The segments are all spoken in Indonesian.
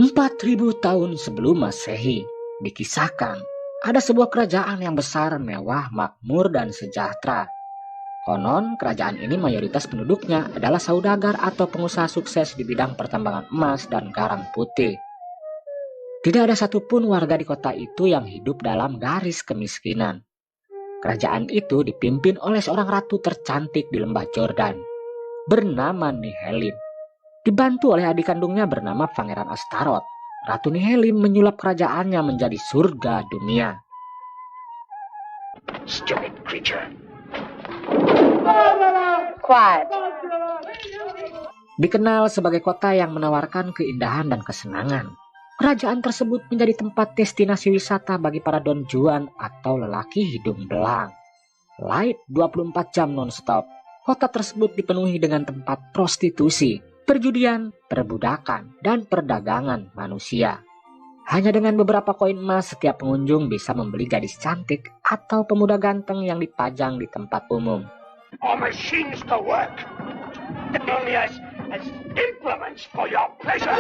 4.000 tahun sebelum Masehi, dikisahkan ada sebuah kerajaan yang besar, mewah, makmur, dan sejahtera. Konon, kerajaan ini mayoritas penduduknya adalah saudagar atau pengusaha sukses di bidang pertambangan emas dan garam putih. Tidak ada satupun warga di kota itu yang hidup dalam garis kemiskinan. Kerajaan itu dipimpin oleh seorang ratu tercantik di lembah Jordan, bernama Nihelim. Dibantu oleh adik kandungnya bernama Pangeran Astaroth, Ratu Nihelim menyulap kerajaannya menjadi surga dunia. Stupid creature. Quiet. Dikenal sebagai kota yang menawarkan keindahan dan kesenangan. Kerajaan tersebut menjadi tempat destinasi wisata bagi para Don Juan atau lelaki hidung belang. Light 24 jam non-stop. Kota tersebut dipenuhi dengan tempat prostitusi, perjudian, perbudakan, dan perdagangan manusia. Hanya dengan beberapa koin emas setiap pengunjung bisa membeli gadis cantik atau pemuda ganteng yang dipajang di tempat umum. Our machines to work. Only as implements for your pleasure.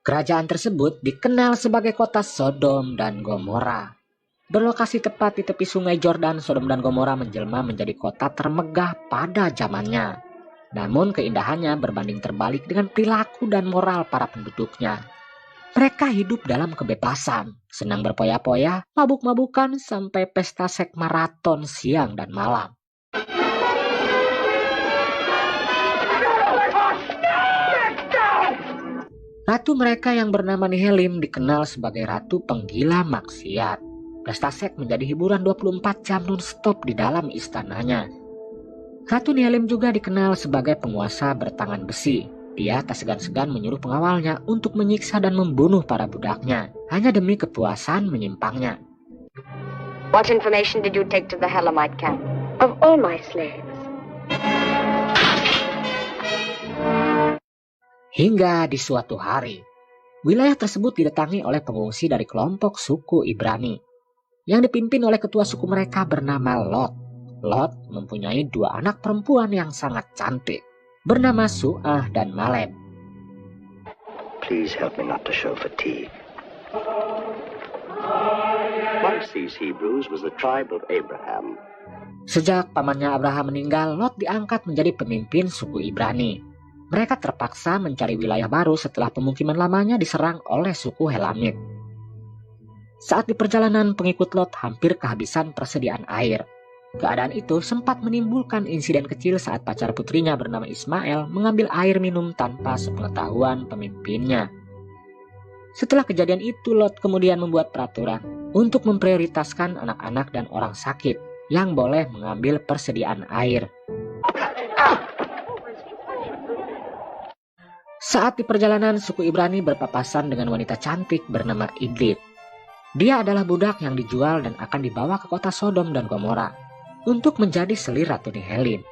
Kerajaan tersebut dikenal sebagai kota Sodom dan Gomora. Berlokasi tepat di tepi sungai Jordan, Sodom dan Gomora menjelma menjadi kota termegah pada zamannya. Namun keindahannya berbanding terbalik dengan perilaku dan moral para penduduknya. Mereka hidup dalam kebebasan, senang berpoya-poya, mabuk-mabukan, sampai pesta seks maraton siang dan malam. Ratu mereka yang bernama Nihelim dikenal sebagai ratu penggila maksiat. Pesta seks menjadi hiburan 24 jam non-stop di dalam istananya. Ratu Nihelim juga dikenal sebagai penguasa bertangan besi. Dia tak segan-segan menyuruh pengawalnya untuk menyiksa dan membunuh para budaknya, hanya demi kepuasan menyimpangnya. What information did you take to the Helamite camp? Of all my slaves. Hingga di suatu hari, wilayah tersebut didatangi oleh pengungsi dari kelompok suku Ibrani, yang dipimpin oleh ketua suku mereka bernama Lot. Lot mempunyai 2 anak perempuan yang sangat cantik, bernama Su'ah dan Maleb. Please help me not to show fatigue. Once these Hebrews was the tribe of Abraham. Sejak pamannya Abraham meninggal, Lot diangkat menjadi pemimpin suku Ibrani. Mereka terpaksa mencari wilayah baru setelah pemukiman lamanya diserang oleh suku Helamit. Saat di perjalanan, pengikut Lot hampir kehabisan persediaan air. Keadaan itu sempat menimbulkan insiden kecil saat pacar putrinya bernama Ismail mengambil air minum tanpa sepengetahuan pemimpinnya. Setelah kejadian itu, Lot kemudian membuat peraturan untuk memprioritaskan anak-anak dan orang sakit yang boleh mengambil persediaan air. Saat di perjalanan, suku Ibrani berpapasan dengan wanita cantik bernama Idlit. Dia adalah budak yang dijual dan akan dibawa ke kota Sodom dan Gomora untuk menjadi selir Ratu Nihelim.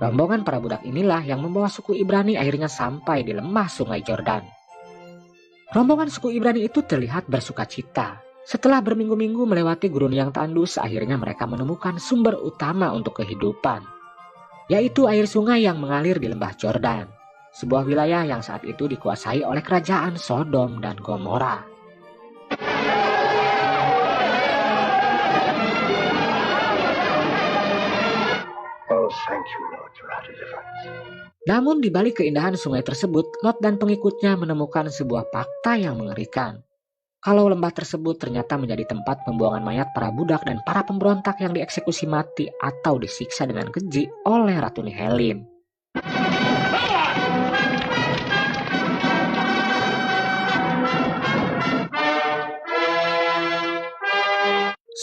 Rombongan para budak inilah yang membawa suku Ibrani akhirnya sampai di lembah sungai Jordan. Rombongan suku Ibrani itu terlihat bersukacita. Setelah berminggu-minggu melewati gurun yang tandus, akhirnya mereka menemukan sumber utama untuk kehidupan, yaitu air sungai yang mengalir di lembah Jordan, sebuah wilayah yang saat itu dikuasai oleh kerajaan Sodom dan Gomora. Oh, thank you, Lord, for our deliverance. Namun di balik keindahan sungai tersebut, Lot dan pengikutnya menemukan sebuah fakta yang mengerikan. Kalau lembah tersebut ternyata menjadi tempat pembuangan mayat para budak dan para pemberontak yang dieksekusi mati atau disiksa dengan keji oleh Ratu Nihelim.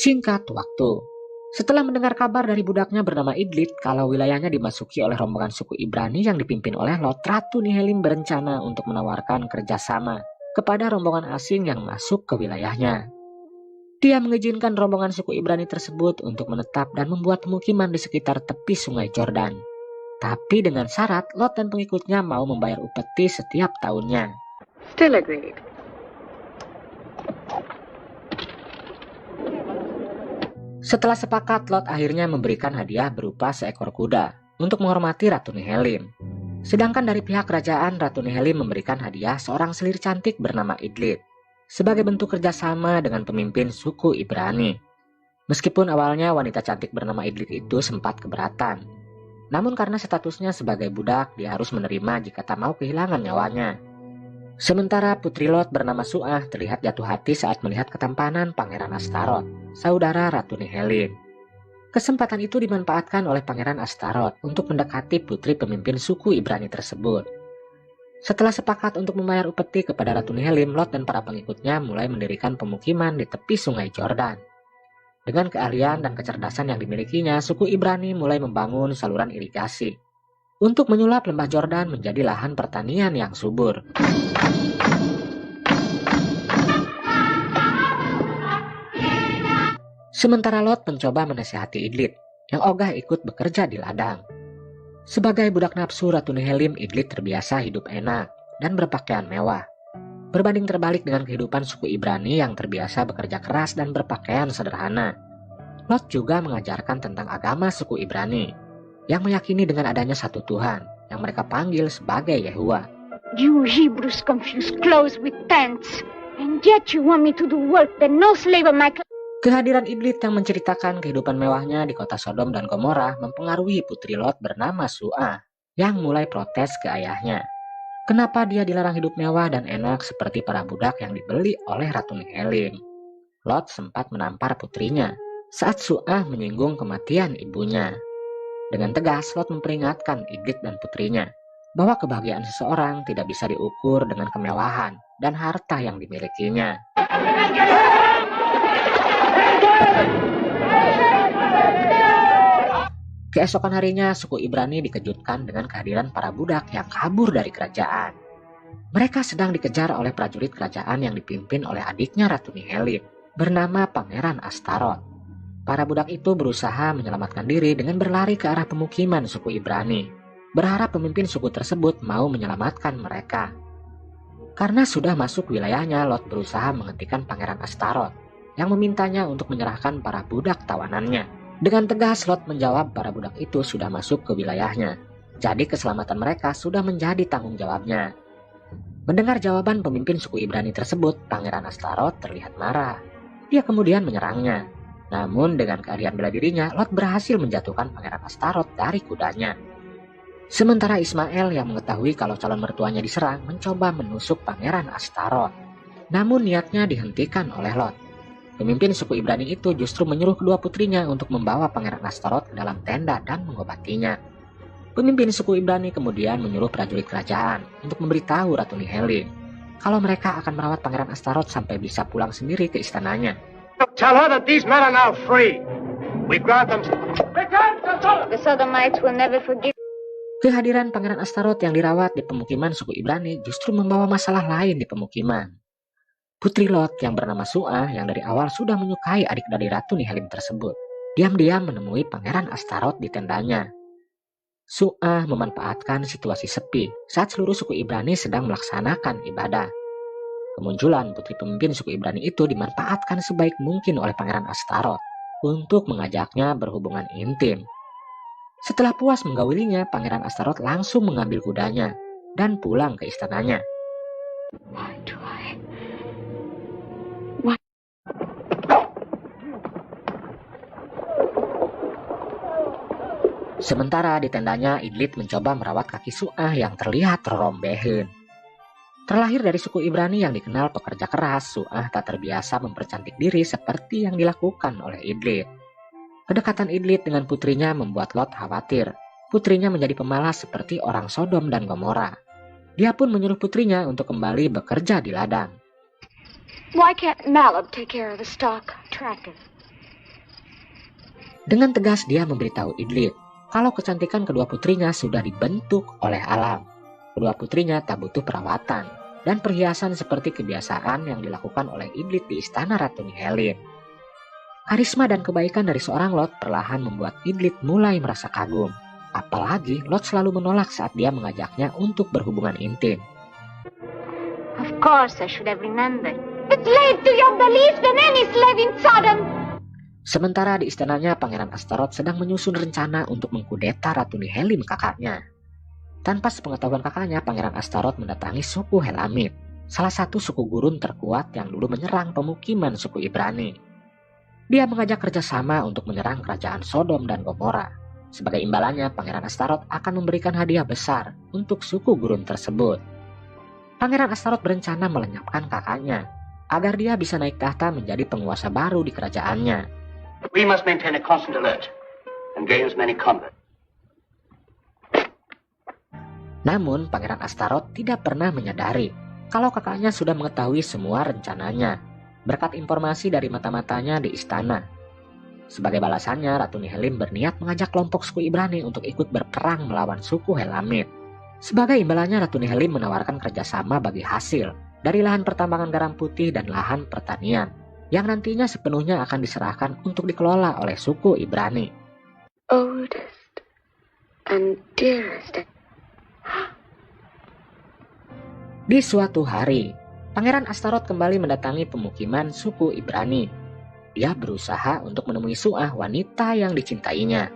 Singkat waktu, setelah mendengar kabar dari budaknya bernama Idlit kalau wilayahnya dimasuki oleh rombongan suku Ibrani yang dipimpin oleh Lot, Ratu Nihelim berencana untuk menawarkan kerjasama kepada rombongan asing yang masuk ke wilayahnya. Dia mengizinkan rombongan suku Ibrani tersebut untuk menetap dan membuat pemukiman di sekitar tepi sungai Jordan. Tapi dengan syarat Lot dan pengikutnya mau membayar upeti setiap tahunnya. Still agreed. Setelah sepakat, Lot akhirnya memberikan hadiah berupa seekor kuda untuk menghormati Ratu Nihelim. Sedangkan dari pihak kerajaan, Ratu Nihelin memberikan hadiah seorang selir cantik bernama Idlit sebagai bentuk kerjasama dengan pemimpin suku Ibrani. Meskipun awalnya wanita cantik bernama Idlit itu sempat keberatan, namun karena statusnya sebagai budak, dia harus menerima jika tak mau kehilangan nyawanya. Sementara putri Lot bernama Su'ah terlihat jatuh hati saat melihat ketampanan Pangeran Astaroth, saudara Ratu Nihelin. Kesempatan itu dimanfaatkan oleh Pangeran Astaroth untuk mendekati putri pemimpin suku Ibrani tersebut. Setelah sepakat untuk membayar upeti kepada Ratu Nihelin, Lot dan para pengikutnya mulai mendirikan pemukiman di tepi sungai Jordan. Dengan keahlian dan kecerdasan yang dimilikinya, suku Ibrani mulai membangun saluran irigasi untuk menyulap lembah Jordan menjadi lahan pertanian yang subur. Sementara Lot mencoba menasihati Idlit yang ogah ikut bekerja di ladang. Sebagai budak nafsu Ratu Nihelin, Idlit terbiasa hidup enak dan berpakaian mewah. Berbanding terbalik dengan kehidupan suku Ibrani yang terbiasa bekerja keras dan berpakaian sederhana. Lot juga mengajarkan tentang agama suku Ibrani yang meyakini dengan adanya satu Tuhan yang mereka panggil sebagai Yehuwa. You Hebrews confuse clothes with pants, and yet you want me to do work that no slave of my Kehadiran Idlit yang menceritakan kehidupan mewahnya di kota Sodom dan Gomora mempengaruhi putri Lot bernama Su'ah yang mulai protes ke ayahnya. Kenapa dia dilarang hidup mewah dan enak seperti para budak yang dibeli oleh Ratu Nihelin? Lot sempat menampar putrinya saat Su'ah menyinggung kematian ibunya. Dengan tegas, Lot memperingatkan Idlit dan putrinya bahwa kebahagiaan seseorang tidak bisa diukur dengan kemewahan dan harta yang dimilikinya. Keesokan harinya, suku Ibrani dikejutkan dengan kehadiran para budak yang kabur dari kerajaan. Mereka sedang dikejar oleh prajurit kerajaan yang dipimpin oleh adiknya Ratu Nihelin, bernama Pangeran Astaroth. Para budak itu berusaha menyelamatkan diri dengan berlari ke arah pemukiman suku Ibrani, berharap pemimpin suku tersebut mau menyelamatkan mereka. Karena sudah masuk wilayahnya, Lot berusaha menghentikan Pangeran Astaroth yang memintanya untuk menyerahkan para budak tawanannya. Dengan tegas, Lot menjawab para budak itu sudah masuk ke wilayahnya, jadi keselamatan mereka sudah menjadi tanggung jawabnya. Mendengar jawaban pemimpin suku Ibrani tersebut, Pangeran Astaroth terlihat marah. Dia kemudian menyerangnya. Namun dengan keahlian bela dirinya, Lot berhasil menjatuhkan Pangeran Astaroth dari kudanya. Sementara Ismail yang mengetahui kalau calon mertuanya diserang mencoba menusuk Pangeran Astaroth. Namun niatnya dihentikan oleh Lot. Pemimpin suku Ibrani itu justru menyuruh kedua putrinya untuk membawa Pangeran Astaroth ke dalam tenda dan mengobatinya. Pemimpin suku Ibrani kemudian menyuruh prajurit kerajaan untuk memberitahu Ratu Nihelin kalau mereka akan merawat Pangeran Astaroth sampai bisa pulang sendiri ke istananya. Tell her that these men are now free. We grant them. The Sodomites will never forgive. Kehadiran Pangeran Astaroth yang dirawat di pemukiman suku Ibrani justru membawa masalah lain di pemukiman. Putri Lot yang bernama Su'ah yang dari awal sudah menyukai adik dari Ratu Nihelin tersebut, diam-diam menemui Pangeran Astaroth di tendanya. Su'ah memanfaatkan situasi sepi saat seluruh suku Ibrani sedang melaksanakan ibadah. Kemunculan putri pemimpin suku Ibrani itu dimanfaatkan sebaik mungkin oleh Pangeran Astaroth untuk mengajaknya berhubungan intim. Setelah puas menggaulinya, Pangeran Astaroth langsung mengambil kudanya dan pulang ke istananya. Sementara di tendanya, Idlit mencoba merawat kaki Su'ah yang terlihat terombehin. Terlahir dari suku Ibrani yang dikenal pekerja keras, Su'ah tak terbiasa mempercantik diri seperti yang dilakukan oleh Idlit. Kedekatan Idlit dengan putrinya membuat Lot khawatir. Putrinya menjadi pemalas seperti orang Sodom dan Gomora. Dia pun menyuruh putrinya untuk kembali bekerja di ladang. Why can't Malab take care of the stock tracker? Dengan tegas dia memberitahu Idlit kalau kecantikan kedua putrinya sudah dibentuk oleh alam. Kedua putrinya tak butuh perawatan dan perhiasan seperti kebiasaan yang dilakukan oleh Idlit di istana Ratu Nihelin. Karisma dan kebaikan dari seorang Lot perlahan membuat Idlit mulai merasa kagum. Apalagi Lot selalu menolak saat dia mengajaknya untuk berhubungan intim. Of course I should have remembered. A slave to your beliefs than any slave in Sodom. Sementara di istananya, Pangeran Astaroth sedang menyusun rencana untuk mengkudeta Ratu Nihelin kakaknya. Tanpa sepengetahuan kakaknya, Pangeran Astaroth mendatangi suku Helamit, salah satu suku gurun terkuat yang dulu menyerang pemukiman suku Ibrani. Dia mengajak kerjasama untuk menyerang kerajaan Sodom dan Gomora. Sebagai imbalannya, Pangeran Astaroth akan memberikan hadiah besar untuk suku gurun tersebut. Pangeran Astaroth berencana melenyapkan kakaknya, agar dia bisa naik tahta menjadi penguasa baru di kerajaannya. We must maintain a constant alert and gain as many converts. Namun, Pangeran Astaroth tidak pernah menyadari kalau kakaknya sudah mengetahui semua rencananya, berkat informasi dari mata-matanya di istana. Sebagai balasannya, Ratu Nihilim berniat mengajak kelompok suku Ibrani untuk ikut berperang melawan suku Helamit. Sebagai imbalannya, Ratu Nihilim menawarkan kerjasama bagi hasil dari lahan pertambangan garam putih dan lahan pertanian, yang nantinya sepenuhnya akan diserahkan untuk dikelola oleh suku Ibrani. Oldest and dearest. Di suatu hari, Pangeran Astaroth kembali mendatangi pemukiman suku Ibrani. Dia berusaha untuk menemui Su'ah, wanita yang dicintainya.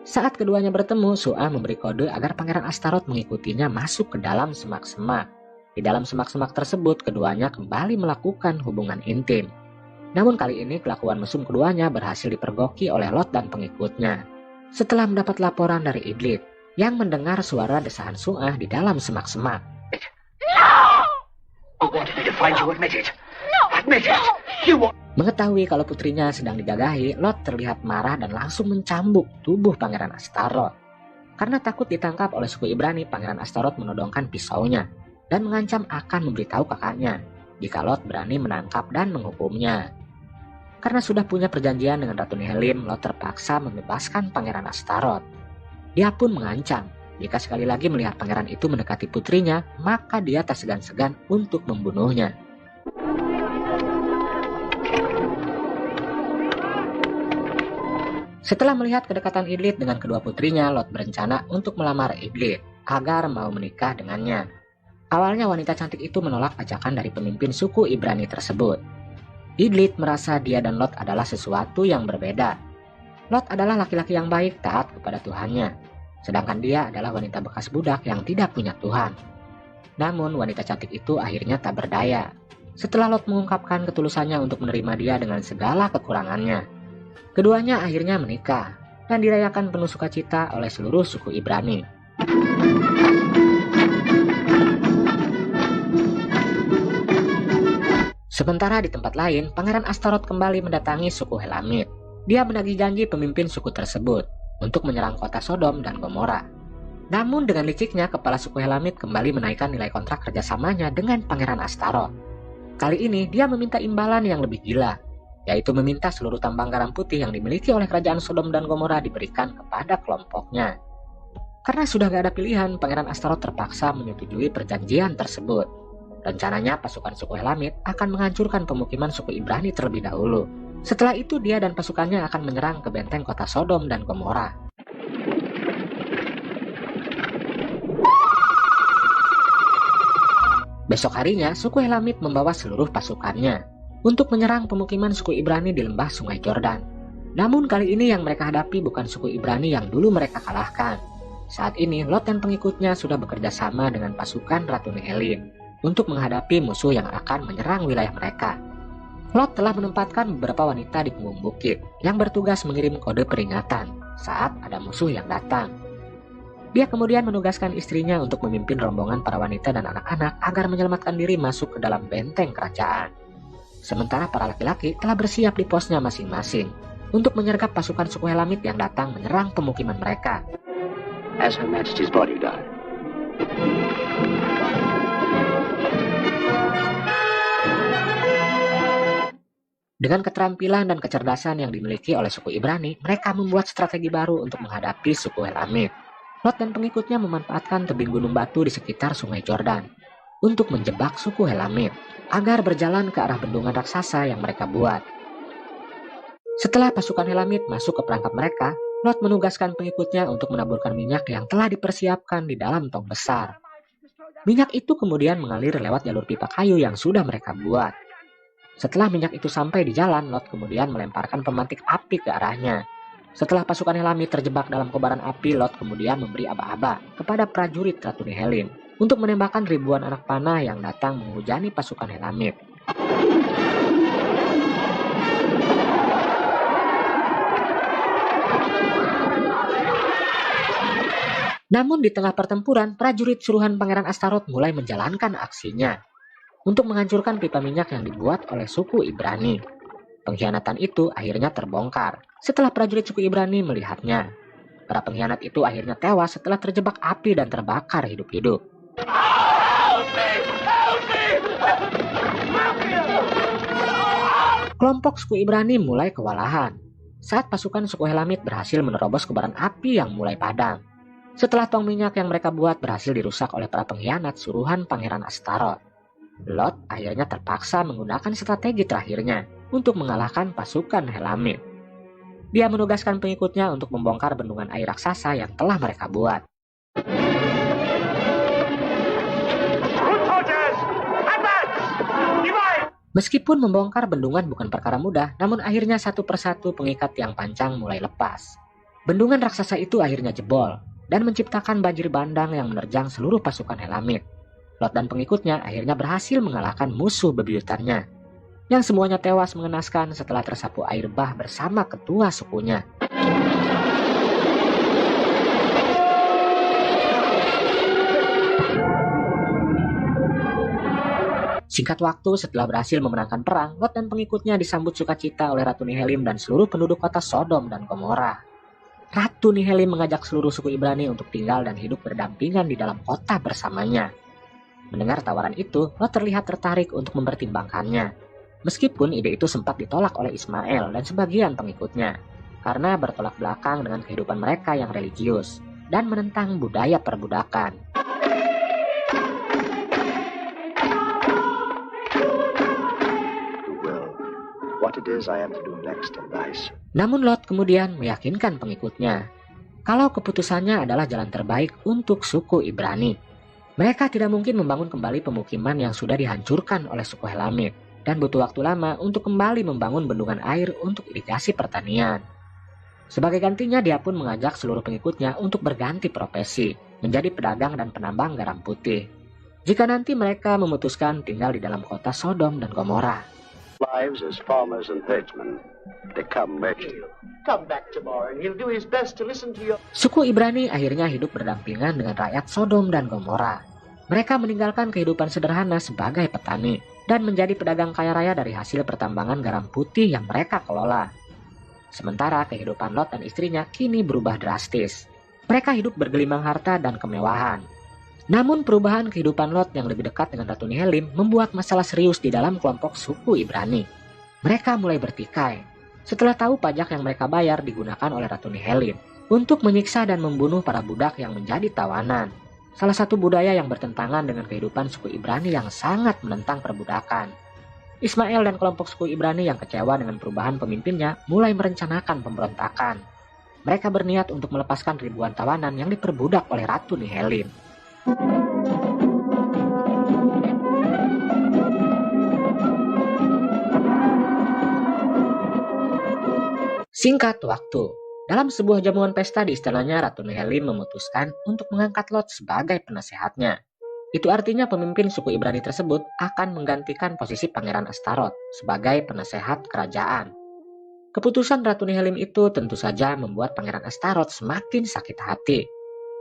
Saat keduanya bertemu, Su'ah memberi kode agar Pangeran Astaroth mengikutinya masuk ke dalam semak-semak. Di dalam semak-semak tersebut, keduanya kembali melakukan hubungan intim. Namun kali ini kelakuan mesum keduanya berhasil dipergoki oleh Lot dan pengikutnya. Setelah mendapat laporan dari Idlith yang mendengar suara desahan Su'ah di dalam semak-semak. You wanted me to find you, admit it. Admit it. You want... Mengetahui kalau putrinya sedang digagahi, Lot terlihat marah dan langsung mencambuk tubuh Pangeran Astaroth. Karena takut ditangkap oleh suku Ibrani, Pangeran Astaroth menodongkan pisaunya dan mengancam akan memberitahu kakaknya jika Lot berani menangkap dan menghukumnya. Karena sudah punya perjanjian dengan Ratu Nihilim, Lot terpaksa membebaskan Pangeran Astaroth. Dia pun mengancam, jika sekali lagi melihat pangeran itu mendekati putrinya, maka dia tak segan-segan untuk membunuhnya. Setelah melihat kedekatan Idlith dengan kedua putrinya, Lot berencana untuk melamar Idlith agar mau menikah dengannya. Awalnya wanita cantik itu menolak ajakan dari pemimpin suku Ibrani tersebut. Idlith merasa dia dan Lot adalah sesuatu yang berbeda. Lot adalah laki-laki yang baik, taat kepada Tuhannya. Sedangkan dia adalah wanita bekas budak yang tidak punya Tuhan. Namun wanita cantik itu akhirnya tak berdaya. Setelah Lot mengungkapkan ketulusannya untuk menerima dia dengan segala kekurangannya, keduanya akhirnya menikah dan dirayakan penuh sukacita oleh seluruh suku Ibrani. Sementara di tempat lain, Pangeran Astaroth kembali mendatangi suku Helamit. Dia menagih janji pemimpin suku tersebut untuk menyerang kota Sodom dan Gomora. Namun dengan liciknya, kepala suku Helamit kembali menaikkan nilai kontrak kerjasamanya dengan Pangeran Astaroth. Kali ini dia meminta imbalan yang lebih gila, yaitu meminta seluruh tambang garam putih yang dimiliki oleh kerajaan Sodom dan Gomora diberikan kepada kelompoknya. Karena sudah gak ada pilihan, Pangeran Astaroth terpaksa menyetujui perjanjian tersebut. Rencananya pasukan suku Helamit akan menghancurkan pemukiman suku Ibrani terlebih dahulu. Setelah itu dia dan pasukannya akan menyerang ke benteng kota Sodom dan Gomora. Besok harinya, suku Helamit membawa seluruh pasukannya untuk menyerang pemukiman suku Ibrani di lembah Sungai Jordan. Namun kali ini yang mereka hadapi bukan suku Ibrani yang dulu mereka kalahkan. Saat ini Lot dan pengikutnya sudah bekerja sama dengan pasukan Ratu Nihilim untuk menghadapi musuh yang akan menyerang wilayah mereka. Lot telah menempatkan beberapa wanita di punggung bukit yang bertugas mengirim kode peringatan saat ada musuh yang datang. Dia kemudian menugaskan istrinya untuk memimpin rombongan para wanita dan anak-anak agar menyelamatkan diri masuk ke dalam benteng kerajaan. Sementara para laki-laki telah bersiap di posnya masing-masing untuk menyergap pasukan suku Helamit yang datang menyerang pemukiman mereka. As Her Majesty's bodyguard. Dengan keterampilan dan kecerdasan yang dimiliki oleh suku Ibrani, mereka membuat strategi baru untuk menghadapi suku Helamit. Lot dan pengikutnya memanfaatkan tebing gunung batu di sekitar Sungai Jordan untuk menjebak suku Helamit agar berjalan ke arah bendungan raksasa yang mereka buat. Setelah pasukan Helamit masuk ke perangkap mereka, Lot menugaskan pengikutnya untuk menaburkan minyak yang telah dipersiapkan di dalam tong besar. Minyak itu kemudian mengalir lewat jalur pipa kayu yang sudah mereka buat. Setelah minyak itu sampai di jalan, Lot kemudian melemparkan pemantik api ke arahnya. Setelah pasukan Helamid terjebak dalam kobaran api, Lot kemudian memberi aba-aba kepada prajurit Ratu Nihelin untuk menembakkan ribuan anak panah yang datang menghujani pasukan Helamid. Namun di tengah pertempuran, prajurit suruhan Pangeran Astaroth mulai menjalankan aksinya untuk menghancurkan pipa minyak yang dibuat oleh suku Ibrani. Pengkhianatan itu akhirnya terbongkar setelah prajurit suku Ibrani melihatnya. Para pengkhianat itu akhirnya tewas setelah terjebak api dan terbakar hidup-hidup. Kelompok suku Ibrani mulai kewalahan saat pasukan suku Helamid berhasil menerobos kobaran api yang mulai padam. Setelah tong minyak yang mereka buat berhasil dirusak oleh para pengkhianat suruhan Pangeran Astaroth, Lot akhirnya terpaksa menggunakan strategi terakhirnya untuk mengalahkan pasukan Helamid. Dia menugaskan pengikutnya untuk membongkar bendungan air raksasa yang telah mereka buat. Meskipun membongkar bendungan bukan perkara mudah, namun akhirnya satu persatu pengikat yang panjang mulai lepas. Bendungan raksasa itu akhirnya jebol dan menciptakan banjir bandang yang menerjang seluruh pasukan Helamid. Lot dan pengikutnya akhirnya berhasil mengalahkan musuh bebuyutannya, yang semuanya tewas mengenaskan setelah tersapu air bah bersama ketua sukunya. Singkat waktu setelah berhasil memenangkan perang, Lot dan pengikutnya disambut sukacita oleh Ratu Nihelin dan seluruh penduduk kota Sodom dan Gomora. Ratu Nihelin mengajak seluruh suku Ibrani untuk tinggal dan hidup berdampingan di dalam kota bersamanya. Mendengar tawaran itu, Lot terlihat tertarik untuk mempertimbangkannya. Meskipun ide itu sempat ditolak oleh Ismail dan sebagian pengikutnya, karena bertolak belakang dengan kehidupan mereka yang religius dan menentang budaya perbudakan. Namun Lot kemudian meyakinkan pengikutnya kalau keputusannya adalah jalan terbaik untuk suku Ibrani. Mereka tidak mungkin membangun kembali pemukiman yang sudah dihancurkan oleh suku Helamid dan butuh waktu lama untuk kembali membangun bendungan air untuk irigasi pertanian. Sebagai gantinya, dia pun mengajak seluruh pengikutnya untuk berganti profesi menjadi pedagang dan penambang garam putih, jika nanti mereka memutuskan tinggal di dalam kota Sodom dan Gomora. Lives as farmers and herdsmen become merchant. Come back tomorrow and he'll do his best to listen to your... Suku Ibrani akhirnya hidup berdampingan dengan rakyat Sodom dan Gomora. Mereka meninggalkan kehidupan sederhana sebagai petani dan menjadi pedagang kaya raya dari hasil pertambangan garam putih yang mereka kelola. Sementara kehidupan Lot dan istrinya kini berubah drastis. Mereka hidup bergelimang harta dan kemewahan. Namun perubahan kehidupan Lot yang lebih dekat dengan Ratu Nihelin membuat masalah serius di dalam kelompok suku Ibrani. Mereka mulai bertikai setelah tahu pajak yang mereka bayar digunakan oleh Ratu Nihelin untuk menyiksa dan membunuh para budak yang menjadi tawanan. Salah satu budaya yang bertentangan dengan kehidupan suku Ibrani yang sangat menentang perbudakan. Ismail dan kelompok suku Ibrani yang kecewa dengan perubahan pemimpinnya mulai merencanakan pemberontakan. Mereka berniat untuk melepaskan ribuan tawanan yang diperbudak oleh Ratu Nihelin. Singkat waktu, dalam sebuah jamuan pesta di istananya, Ratu Nihelin memutuskan untuk mengangkat Lot sebagai penasehatnya. Itu artinya pemimpin suku Ibrani tersebut akan menggantikan posisi Pangeran Astaroth sebagai penasehat kerajaan. Keputusan Ratu Nihelin itu tentu saja membuat Pangeran Astaroth semakin sakit hati.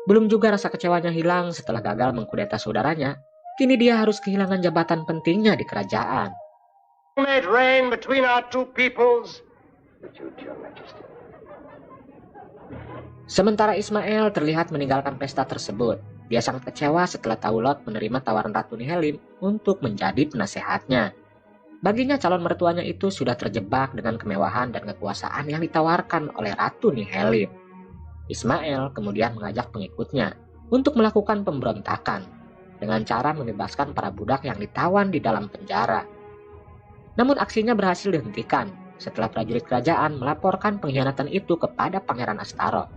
Belum juga rasa kecewanya hilang setelah gagal mengkudeta saudaranya, kini dia harus kehilangan jabatan pentingnya di kerajaan. Sementara Ismail terlihat meninggalkan pesta tersebut. Dia sangat kecewa setelah tahu Lot menerima tawaran Ratu Nihelin untuk menjadi penasehatnya. Baginya calon mertuanya itu sudah terjebak dengan kemewahan dan kekuasaan yang ditawarkan oleh Ratu Nihelin. Ismail kemudian mengajak pengikutnya untuk melakukan pemberontakan dengan cara membebaskan para budak yang ditawan di dalam penjara. Namun aksinya berhasil dihentikan setelah prajurit kerajaan melaporkan pengkhianatan itu kepada Pangeran Astaroth.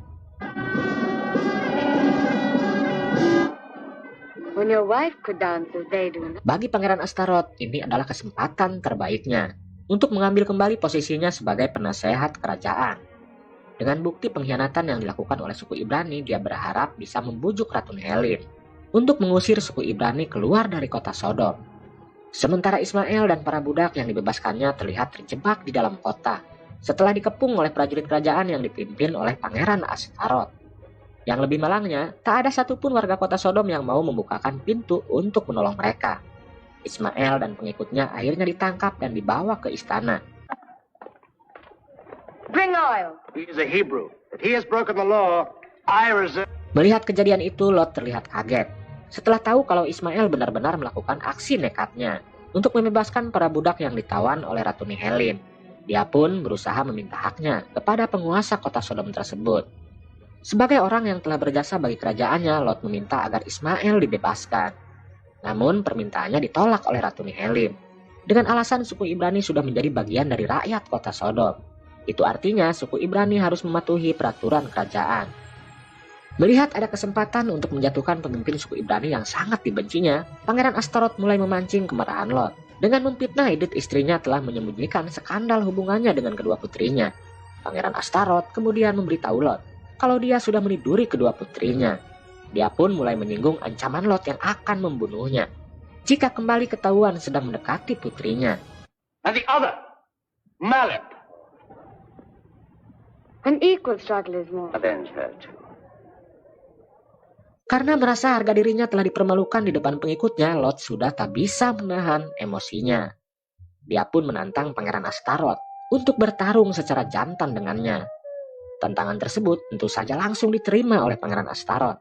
Bagi Pangeran Astaroth, ini adalah kesempatan terbaiknya untuk mengambil kembali posisinya sebagai penasehat kerajaan. Dengan bukti pengkhianatan yang dilakukan oleh suku Ibrani, dia berharap bisa membujuk Ratu Nehelim untuk mengusir suku Ibrani keluar dari kota Sodom. Sementara Ismail dan para budak yang dibebaskannya terlihat terjebak di dalam kota setelah dikepung oleh prajurit kerajaan yang dipimpin oleh Pangeran Astarot. Yang lebih malangnya, tak ada satupun warga kota Sodom yang mau membukakan pintu untuk menolong mereka. Ismail dan pengikutnya akhirnya ditangkap dan dibawa ke istana. Bring oil. He is a Hebrew. If he has broken the law, I reserve. Melihat kejadian itu, Lot terlihat kaget. Setelah tahu kalau Ismail benar-benar melakukan aksi nekatnya untuk membebaskan para budak yang ditawan oleh Ratu Nehelim, dia pun berusaha meminta haknya kepada penguasa kota Sodom tersebut. Sebagai orang yang telah berjasa bagi kerajaannya, Lot meminta agar Ismail dibebaskan. Namun permintaannya ditolak oleh Ratu Nehelim dengan alasan suku Ibrani sudah menjadi bagian dari rakyat kota Sodom. Itu artinya suku Ibrani harus mematuhi peraturan kerajaan. Melihat ada kesempatan untuk menjatuhkan pemimpin suku Ibrani yang sangat dibencinya, Pangeran Astarot mulai memancing kemarahan Lot dengan memfitnah Edith istrinya telah menyembunyikan skandal hubungannya dengan kedua putrinya. Pangeran Astarot kemudian memberitahu Lot kalau dia sudah meniduri kedua putrinya. Dia pun mulai menyinggung ancaman Lot yang akan membunuhnya jika kembali ketahuan sedang mendekati putrinya. And the other, Malib. An equal struggle is more. Avenge her too. Karena merasa harga dirinya telah dipermalukan di depan pengikutnya, Lot sudah tak bisa menahan emosinya. Dia pun menantang Pangeran Astarot untuk bertarung secara jantan dengannya. Tantangan tersebut tentu saja langsung diterima oleh Pangeran Astarot.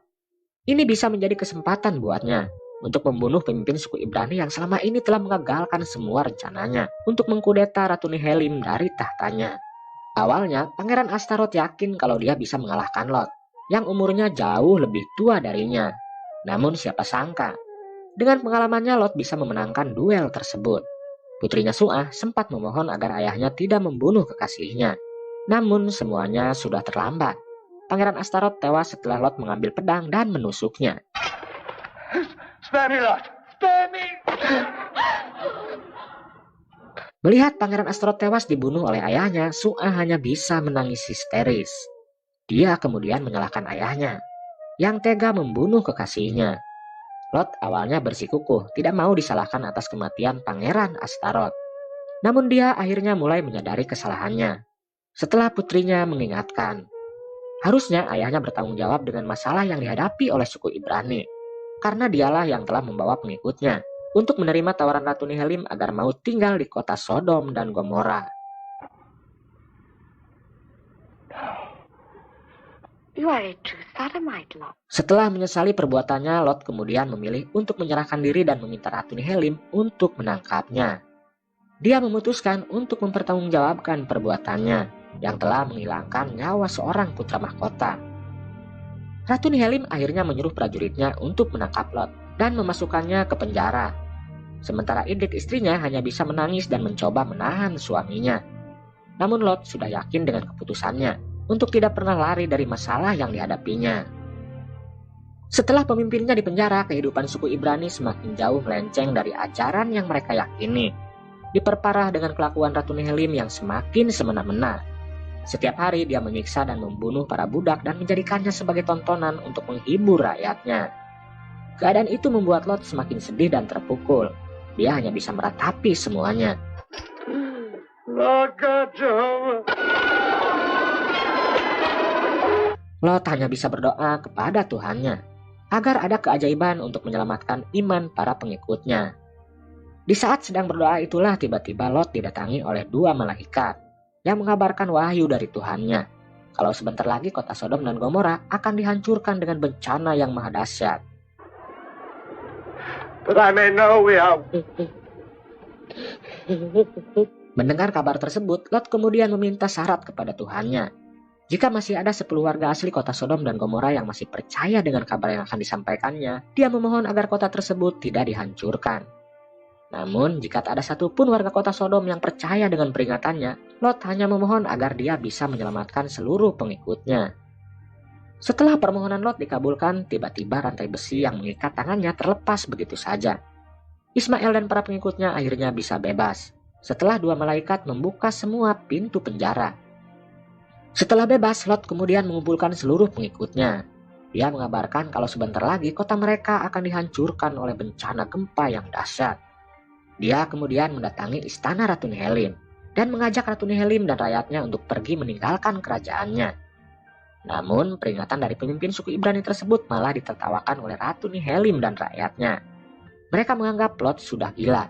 Ini bisa menjadi kesempatan buatnya untuk membunuh pemimpin suku Ibrani yang selama ini telah mengagalkan semua rencananya untuk mengkudeta Ratu Nehelim dari tahtanya. Awalnya, Pangeran Astarot yakin kalau dia bisa mengalahkan Lot, yang umurnya jauh lebih tua darinya. Namun siapa sangka, dengan pengalamannya Lot bisa memenangkan duel tersebut. Putrinya Su'ah sempat memohon agar ayahnya tidak membunuh kekasihnya. Namun semuanya sudah terlambat. Pangeran Astarot tewas setelah Lot mengambil pedang dan menusuknya. Spare me, Lot. Spare me. Melihat Pangeran Astarot tewas dibunuh oleh ayahnya, Su'ah hanya bisa menangis histeris. Dia kemudian menyalahkan ayahnya yang tega membunuh kekasihnya. Lot awalnya bersikukuh tidak mau disalahkan atas kematian Pangeran Astarot. Namun dia akhirnya mulai menyadari kesalahannya setelah putrinya mengingatkan. Harusnya ayahnya bertanggung jawab dengan masalah yang dihadapi oleh suku Ibrani, karena dialah yang telah membawa pengikutnya untuk menerima tawaran Ratu Nehelim agar mau tinggal di kota Sodom dan Gomora. You are a true sodomite, Lot. Setelah menyesali perbuatannya, Lot kemudian memilih untuk menyerahkan diri dan meminta Ratu Nehelim untuk menangkapnya. Dia memutuskan untuk mempertanggungjawabkan perbuatannya yang telah menghilangkan nyawa seorang putra mahkota. Ratu Nehelim akhirnya menyuruh prajuritnya untuk menangkap Lot dan memasukkannya ke penjara. Sementara Edith istrinya hanya bisa menangis dan mencoba menahan suaminya. Namun Lot sudah yakin dengan keputusannya untuk tidak pernah lari dari masalah yang dihadapinya. Setelah pemimpinnya dipenjara, kehidupan suku Ibrani semakin jauh melenceng dari ajaran yang mereka yakini. Diperparah dengan kelakuan Ratu Nehelim yang semakin semena-mena. Setiap hari dia menyiksa dan membunuh para budak dan menjadikannya sebagai tontonan untuk menghibur rakyatnya. Keadaan itu membuat Lot semakin sedih dan terpukul. Dia hanya bisa meratapi semuanya. Lord God Jehovah. Lot hanya bisa berdoa kepada Tuhannya agar ada keajaiban untuk menyelamatkan iman para pengikutnya. Di saat sedang berdoa itulah tiba-tiba Lot didatangi oleh dua malaikat yang mengabarkan wahyu dari Tuhannya kalau sebentar lagi kota Sodom dan Gomora akan dihancurkan dengan bencana yang maha dahsyat. That I may know we are. Mendengar kabar tersebut, Lot kemudian meminta syarat kepada Tuhannya. Jika masih ada 10 warga asli kota Sodom dan Gomora yang masih percaya dengan kabar yang akan disampaikannya, dia memohon agar kota tersebut tidak dihancurkan. Namun, jika tak ada satupun warga kota Sodom yang percaya dengan peringatannya, Lot hanya memohon agar dia bisa menyelamatkan seluruh pengikutnya. Setelah permohonan Lot dikabulkan, tiba-tiba rantai besi yang mengikat tangannya terlepas begitu saja. Ismail dan para pengikutnya akhirnya bisa bebas setelah dua malaikat membuka semua pintu penjara. Setelah bebas, Lot kemudian mengumpulkan seluruh pengikutnya. Dia mengabarkan kalau sebentar lagi kota mereka akan dihancurkan oleh bencana gempa yang dahsyat. Dia kemudian mendatangi istana Ratu Nehelim dan mengajak Ratu Nehelim dan rakyatnya untuk pergi meninggalkan kerajaannya. Namun peringatan dari pemimpin suku Ibrani tersebut malah ditertawakan oleh Ratu Nehelim dan rakyatnya. Mereka menganggap Lot sudah gila.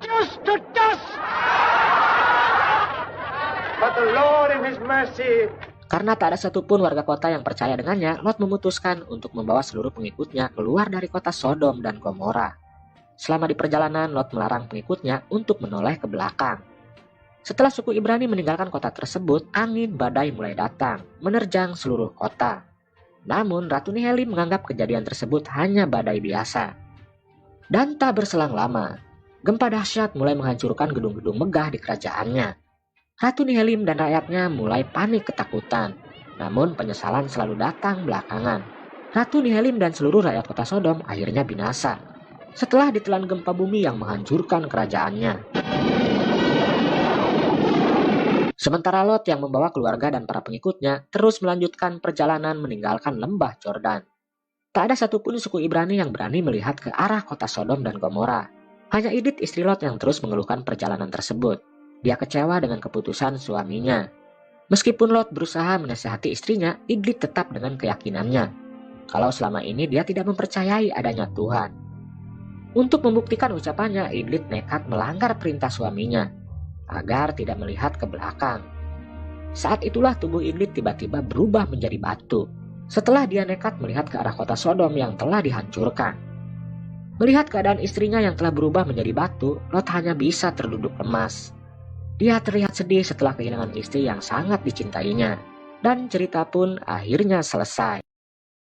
Just to dust! But the Lord in His mercy. Karena tak ada satupun warga kota yang percaya dengannya, Lot memutuskan untuk membawa seluruh pengikutnya keluar dari kota Sodom dan Gomora. Selama di perjalanan, Lot melarang pengikutnya untuk menoleh ke belakang. Setelah suku Ibrani meninggalkan kota tersebut, angin badai mulai datang, menerjang seluruh kota. Namun, Ratu Nehelim menganggap kejadian tersebut hanya badai biasa. Dan tak berselang lama, gempa dahsyat mulai menghancurkan gedung-gedung megah di kerajaannya. Ratu Nehelim dan rakyatnya mulai panik ketakutan. Namun penyesalan selalu datang belakangan. Ratu Nehelim dan seluruh rakyat kota Sodom akhirnya binasa setelah ditelan gempa bumi yang menghancurkan kerajaannya. Sementara Lot yang membawa keluarga dan para pengikutnya terus melanjutkan perjalanan meninggalkan lembah Jordan. Tak ada satupun suku Ibrani yang berani melihat ke arah kota Sodom dan Gomora. Hanya Idit istri Lot yang terus mengeluhkan perjalanan tersebut. Dia kecewa dengan keputusan suaminya. Meskipun Lot berusaha menasihati istrinya, Idlit tetap dengan keyakinannya kalau selama ini dia tidak mempercayai adanya Tuhan. Untuk membuktikan ucapannya, Idlit nekat melanggar perintah suaminya agar tidak melihat ke belakang. Saat itulah tubuh Idlit tiba-tiba berubah menjadi batu setelah dia nekat melihat ke arah kota Sodom yang telah dihancurkan. Melihat keadaan istrinya yang telah berubah menjadi batu, Lot hanya bisa terduduk lemas. Dia terlihat sedih setelah kehilangan istri yang sangat dicintainya, dan cerita pun akhirnya selesai.